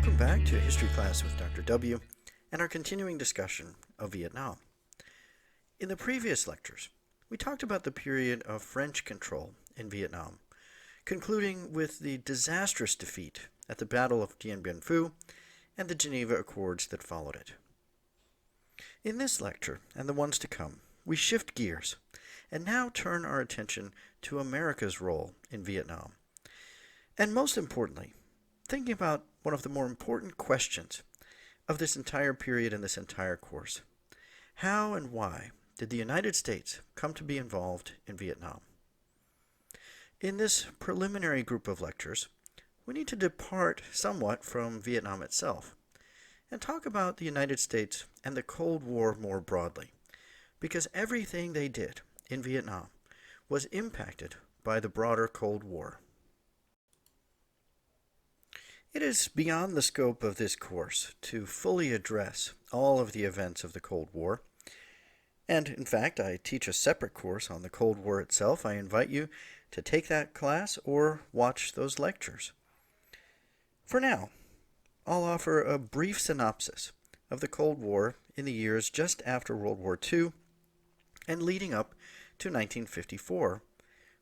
Welcome back to History Class with Dr. W and our continuing discussion of Vietnam. In the previous lectures, we talked about the period of French control in Vietnam, concluding with the disastrous defeat at the Battle of Dien Bien Phu and the Geneva Accords that followed it. In this lecture, and the ones to come, we shift gears and now turn our attention to America's role in Vietnam. And most importantly, thinking about one of the more important questions of this entire period and this entire course. How and why did the United States come to be involved in Vietnam? In this preliminary group of lectures, we need to depart somewhat from Vietnam itself and talk about the United States and the Cold War more broadly, because everything they did in Vietnam was impacted by the broader Cold War. It is beyond the scope of this course to fully address all of the events of the Cold War, and in fact I teach a separate course on the Cold War itself. I invite you to take that class or watch those lectures. For now, I'll offer a brief synopsis of the Cold War in the years just after World War II and leading up to 1954,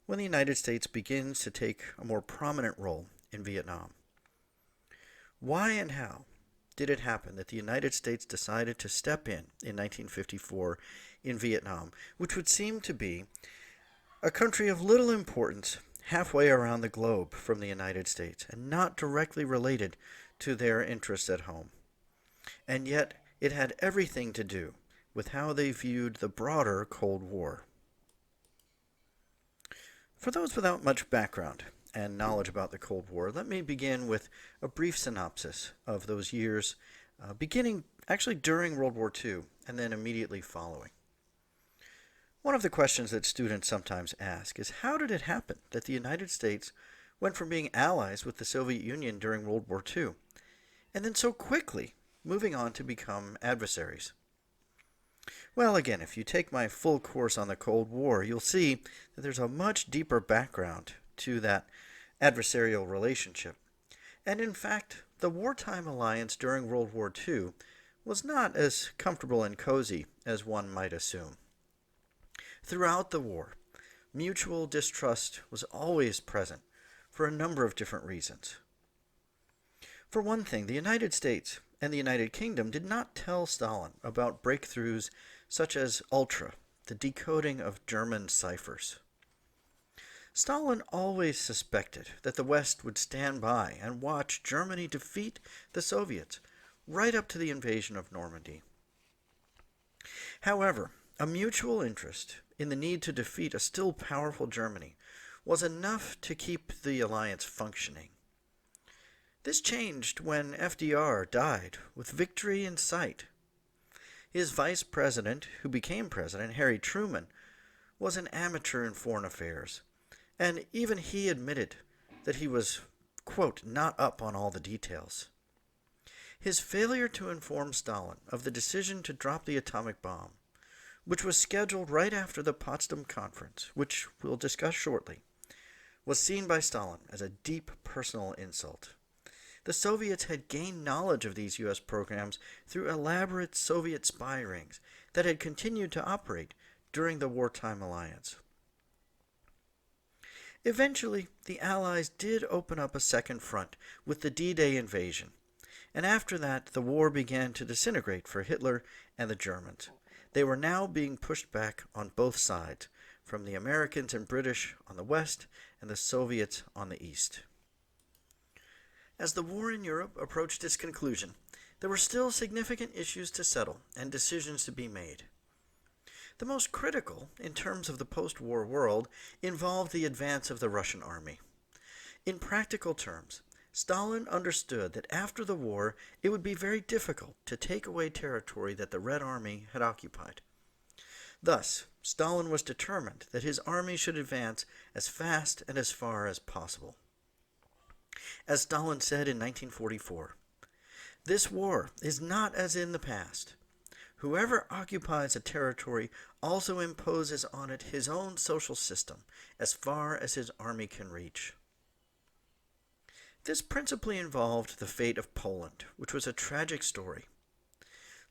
when the United States begins to take a more prominent role in Vietnam. Why and how did it happen that the United States decided to step in 1954 in Vietnam, which would seem to be a country of little importance halfway around the globe from the United States and not directly related to their interests at home? And yet it had everything to do with how they viewed the broader Cold War. For those without much background and knowledge about the Cold War, let me begin with a brief synopsis of those years, beginning actually during World War II and then immediately following. One of the questions that students sometimes ask is, how did it happen that the United States went from being allies with the Soviet Union during World War II and then so quickly moving on to become adversaries? Well, again, if you take my full course on the Cold War, you'll see that there's a much deeper background to that adversarial relationship. And in fact, the wartime alliance during World War II was not as comfortable and cozy as one might assume. Throughout the war, mutual distrust was always present for a number of different reasons. For one thing, the United States and the United Kingdom did not tell Stalin about breakthroughs such as Ultra, the decoding of German ciphers. Stalin always suspected that the West would stand by and watch Germany defeat the Soviets right up to the invasion of Normandy. However, a mutual interest in the need to defeat a still powerful Germany was enough to keep the alliance functioning. This changed when FDR died with victory in sight. His vice president, who became president, Harry Truman, was an amateur in foreign affairs, and even he admitted that he was, quote, not up on all the details. His failure to inform Stalin of the decision to drop the atomic bomb, which was scheduled right after the Potsdam Conference, which we'll discuss shortly, was seen by Stalin as a deep personal insult. The Soviets had gained knowledge of these U.S. programs through elaborate Soviet spy rings that had continued to operate during the wartime alliance. Eventually, the Allies did open up a second front with the D-Day invasion, and after that, the war began to disintegrate for Hitler and the Germans. They were now being pushed back on both sides, from the Americans and British on the west and the Soviets on the east. As the war in Europe approached its conclusion, there were still significant issues to settle and decisions to be made. The most critical, in terms of the post-war world, involved the advance of the Russian army. In practical terms, Stalin understood that after the war, it would be very difficult to take away territory that the Red Army had occupied. Thus, Stalin was determined that his army should advance as fast and as far as possible. As Stalin said in 1944, "This war is not as in the past. Whoever occupies a territory also imposes on it his own social system as far as his army can reach." This principally involved the fate of Poland, which was a tragic story.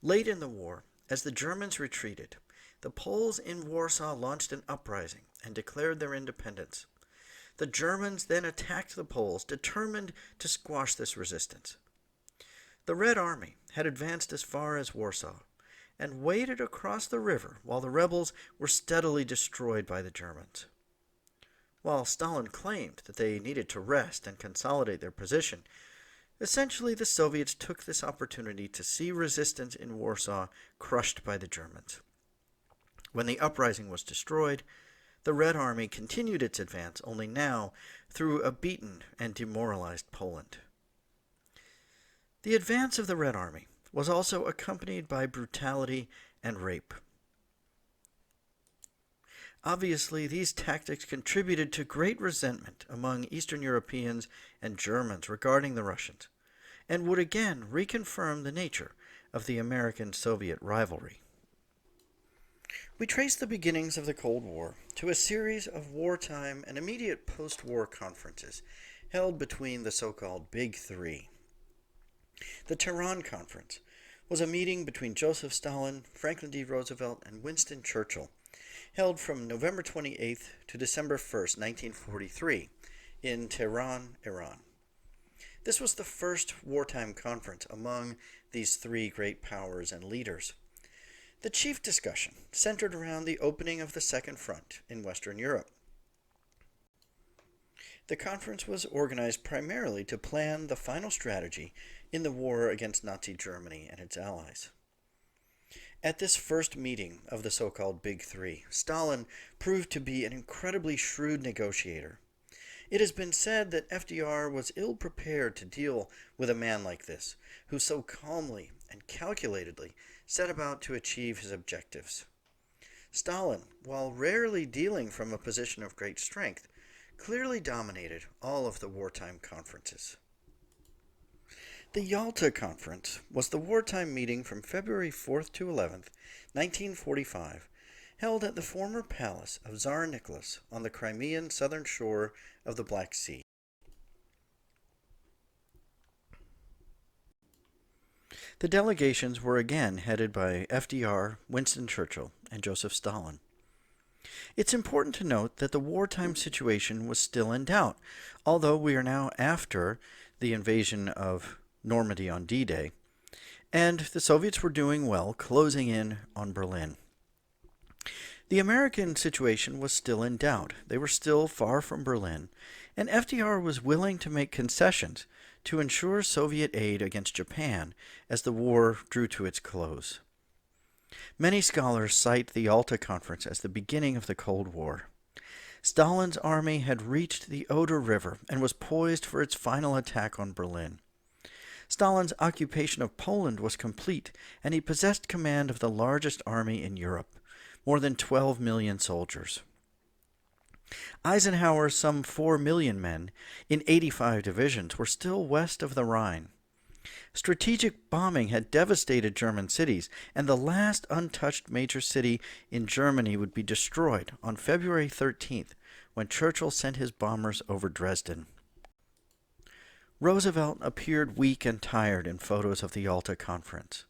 Late in the war, as the Germans retreated, the Poles in Warsaw launched an uprising and declared their independence. The Germans then attacked the Poles, determined to squash this resistance. The Red Army had advanced as far as Warsaw and waded across the river while the rebels were steadily destroyed by the Germans. While Stalin claimed that they needed to rest and consolidate their position, essentially the Soviets took this opportunity to see resistance in Warsaw crushed by the Germans. When the uprising was destroyed, the Red Army continued its advance, only now through a beaten and demoralized Poland. The advance of the Red Army was also accompanied by brutality and rape. Obviously, these tactics contributed to great resentment among Eastern Europeans and Germans regarding the Russians, and would again reconfirm the nature of the American-Soviet rivalry. We trace the beginnings of the Cold War to a series of wartime and immediate post-war conferences held between the so-called Big Three. The Teheran Conference was a meeting between Joseph Stalin, Franklin D. Roosevelt, and Winston Churchill, held from November 28th to December 1st, 1943, in Tehran, Iran. This was the first wartime conference among these three great powers and leaders. The chief discussion centered around the opening of the Second Front in Western Europe. The conference was organized primarily to plan the final strategy in the war against Nazi Germany and its allies. At this first meeting of the so-called Big Three, Stalin proved to be an incredibly shrewd negotiator. It has been said that FDR was ill-prepared to deal with a man like this, who so calmly and calculatedly set about to achieve his objectives. Stalin, while rarely dealing from a position of great strength, clearly dominated all of the wartime conferences. The Yalta Conference was the wartime meeting from February 4th to 11th, 1945, held at the former palace of Tsar Nicholas on the Crimean southern shore of the Black Sea. The delegations were again headed by FDR, Winston Churchill, and Joseph Stalin. It's important to note that the wartime situation was still in doubt, although we are now after the invasion of Normandy on D-Day, and the Soviets were doing well, closing in on Berlin. The American situation was still in doubt. They were still far from Berlin, and FDR was willing to make concessions to ensure Soviet aid against Japan as the war drew to its close. Many scholars cite the Yalta Conference as the beginning of the Cold War. Stalin's army had reached the Oder River and was poised for its final attack on Berlin. Stalin's occupation of Poland was complete, and he possessed command of the largest army in Europe, more than 12 million soldiers. Eisenhower's some 4 million men in 85 divisions were still west of the Rhine. Strategic bombing had devastated German cities, and the last untouched major city in Germany would be destroyed on February 13th, when Churchill sent his bombers over Dresden. Roosevelt appeared weak and tired in photos of the Yalta Conference,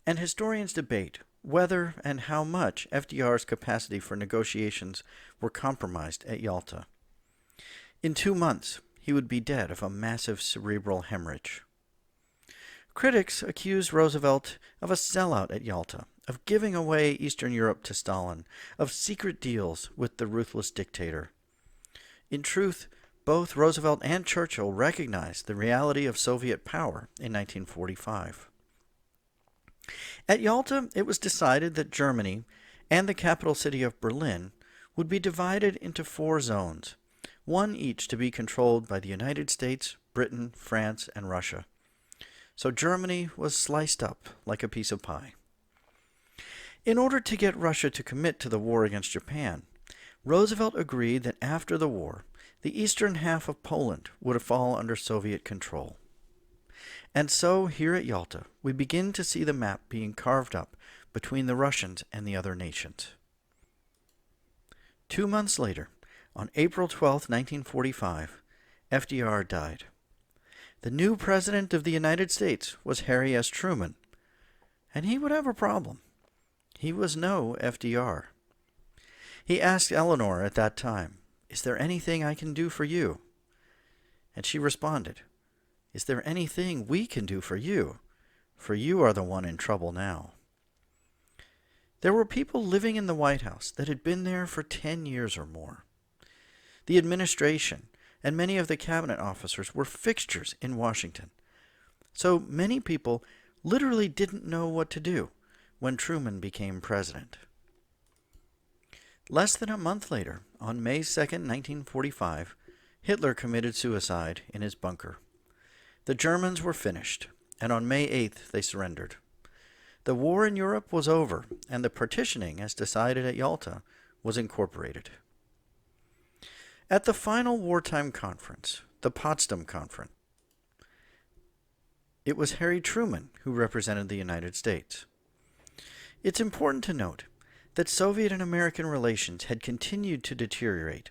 and historians debate whether and how much FDR's capacity for negotiations were compromised at Yalta. In 2 months, he would be dead of a massive cerebral hemorrhage. Critics accused Roosevelt of a sellout at Yalta, of giving away Eastern Europe to Stalin, of secret deals with the ruthless dictator. In truth, both Roosevelt and Churchill recognized the reality of Soviet power in 1945. At Yalta, it was decided that Germany and the capital city of Berlin would be divided into 4 zones, one each to be controlled by the United States, Britain, France, and Russia. So Germany was sliced up like a piece of pie. In order to get Russia to commit to the war against Japan, Roosevelt agreed that after the war, the eastern half of Poland would fall under Soviet control. And so, here at Yalta, we begin to see the map being carved up between the Russians and the other nations. 2 months later, on April 12, 1945, FDR died. The new President of the United States was Harry S. Truman, and he would have a problem. He was no FDR. He asked Eleanor at that time, "Is there anything I can do for you?" And she responded, "Is there anything we can do for you? For you are the one in trouble now." There were people living in the White House that had been there for 10 years or more. The administration and many of the cabinet officers were fixtures in Washington. So many people literally didn't know what to do when Truman became president. Less than a month later, on May 2nd, 1945, Hitler committed suicide in his bunker. The Germans were finished, and on May 8th they surrendered. The war in Europe was over, and the partitioning, as decided at Yalta, was incorporated. At the final wartime conference, the Potsdam Conference, it was Harry Truman who represented the United States. It's important to note that Soviet and American relations had continued to deteriorate.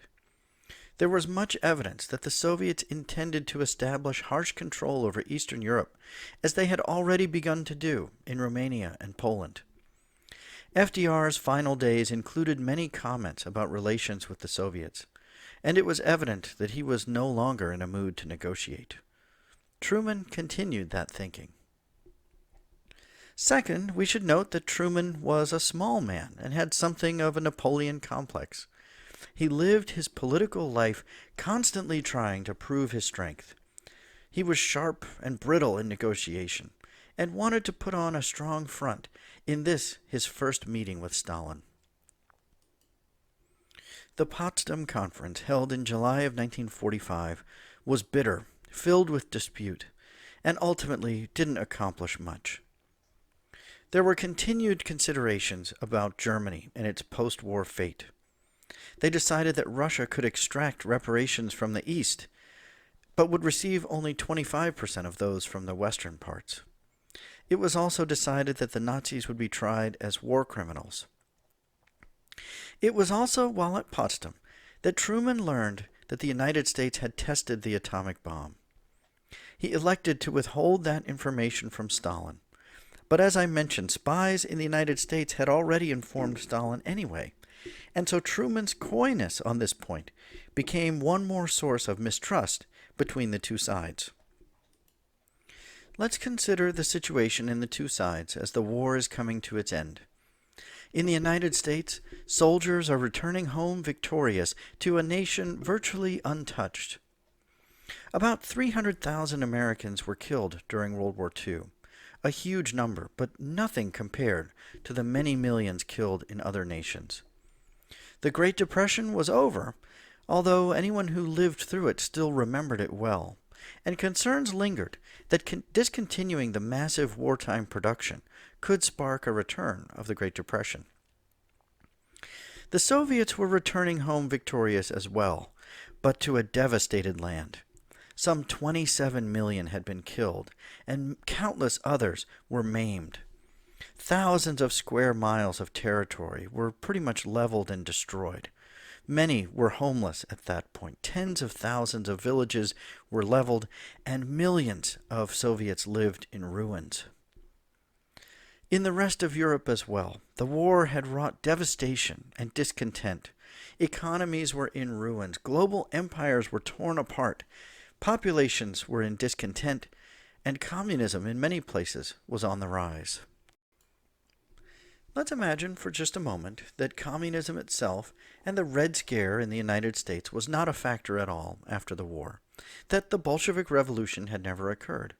There was much evidence that the Soviets intended to establish harsh control over Eastern Europe, as they had already begun to do in Romania and Poland. FDR's final days included many comments about relations with the Soviets, and it was evident that he was no longer in a mood to negotiate. Truman continued that thinking. Second, we should note that Truman was a small man and had something of a Napoleon complex. He lived his political life constantly trying to prove his strength. He was sharp and brittle in negotiation and wanted to put on a strong front in this, his first meeting with Stalin. The Potsdam Conference, held in July of 1945, was bitter, filled with dispute, and ultimately didn't accomplish much. There were continued considerations about Germany and its post-war fate. They decided that Russia could extract reparations from the East, but would receive only 25% of those from the western parts. It was also decided that the Nazis would be tried as war criminals. It was also while at Potsdam that Truman learned that the United States had tested the atomic bomb. He elected to withhold that information from Stalin. But as I mentioned, spies in the United States had already informed Stalin anyway, and so Truman's coyness on this point became one more source of mistrust between the two sides. Let's consider the situation in the two sides as the war is coming to its end. In the United States, soldiers are returning home victorious to a nation virtually untouched. About 300,000 Americans were killed during World War II. A huge number, but nothing compared to the many millions killed in other nations. The Great Depression was over, although anyone who lived through it still remembered it well, and concerns lingered that discontinuing the massive wartime production could spark a return of the Great Depression. The Soviets were returning home victorious as well, but to a devastated land. Some 27 million had been killed, and countless others were maimed. Thousands of square miles of territory were pretty much leveled and destroyed. Many were homeless at that point. Tens of thousands of villages were leveled, and millions of Soviets lived in ruins. In the rest of Europe as well, the war had wrought devastation and discontent. Economies were in ruins. Global empires were torn apart. Populations were in discontent, and communism in many places was on the rise. Let's imagine for just a moment that communism itself and the Red Scare in the United States was not a factor at all after the war, that the Bolshevik Revolution had never occurred.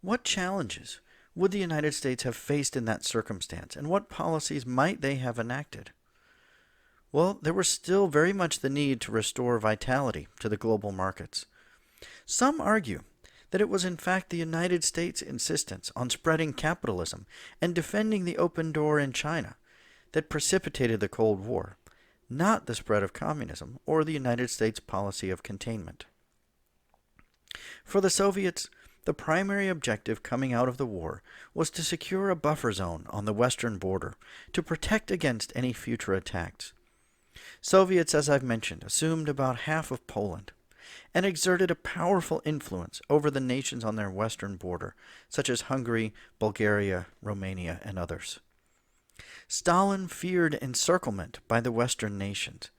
What challenges would the United States have faced in that circumstance, and what policies might they have enacted? Well, there was still very much the need to restore vitality to the global markets. Some argue that it was in fact the United States' insistence on spreading capitalism and defending the open door in China that precipitated the Cold War, not the spread of communism or the United States' policy of containment. For the Soviets, the primary objective coming out of the war was to secure a buffer zone on the western border to protect against any future attacks. Soviets, as I've mentioned, assumed about half of Poland. and exerted a powerful influence over the nations on their western border, such as Hungary, Bulgaria, Romania, and others. Stalin feared encirclement by the Western nations,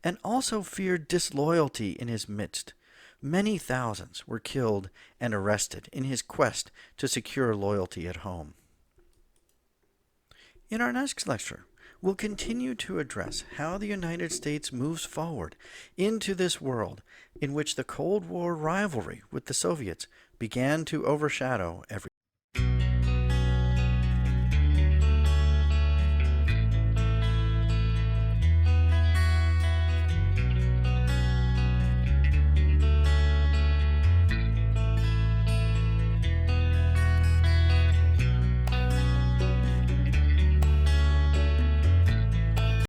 and also feared disloyalty in his midst. Many thousands were killed and arrested in his quest to secure loyalty at home. In our next lecture, we'll continue to address how the United States moves forward into this world in which the Cold War rivalry with the Soviets began to overshadow everything.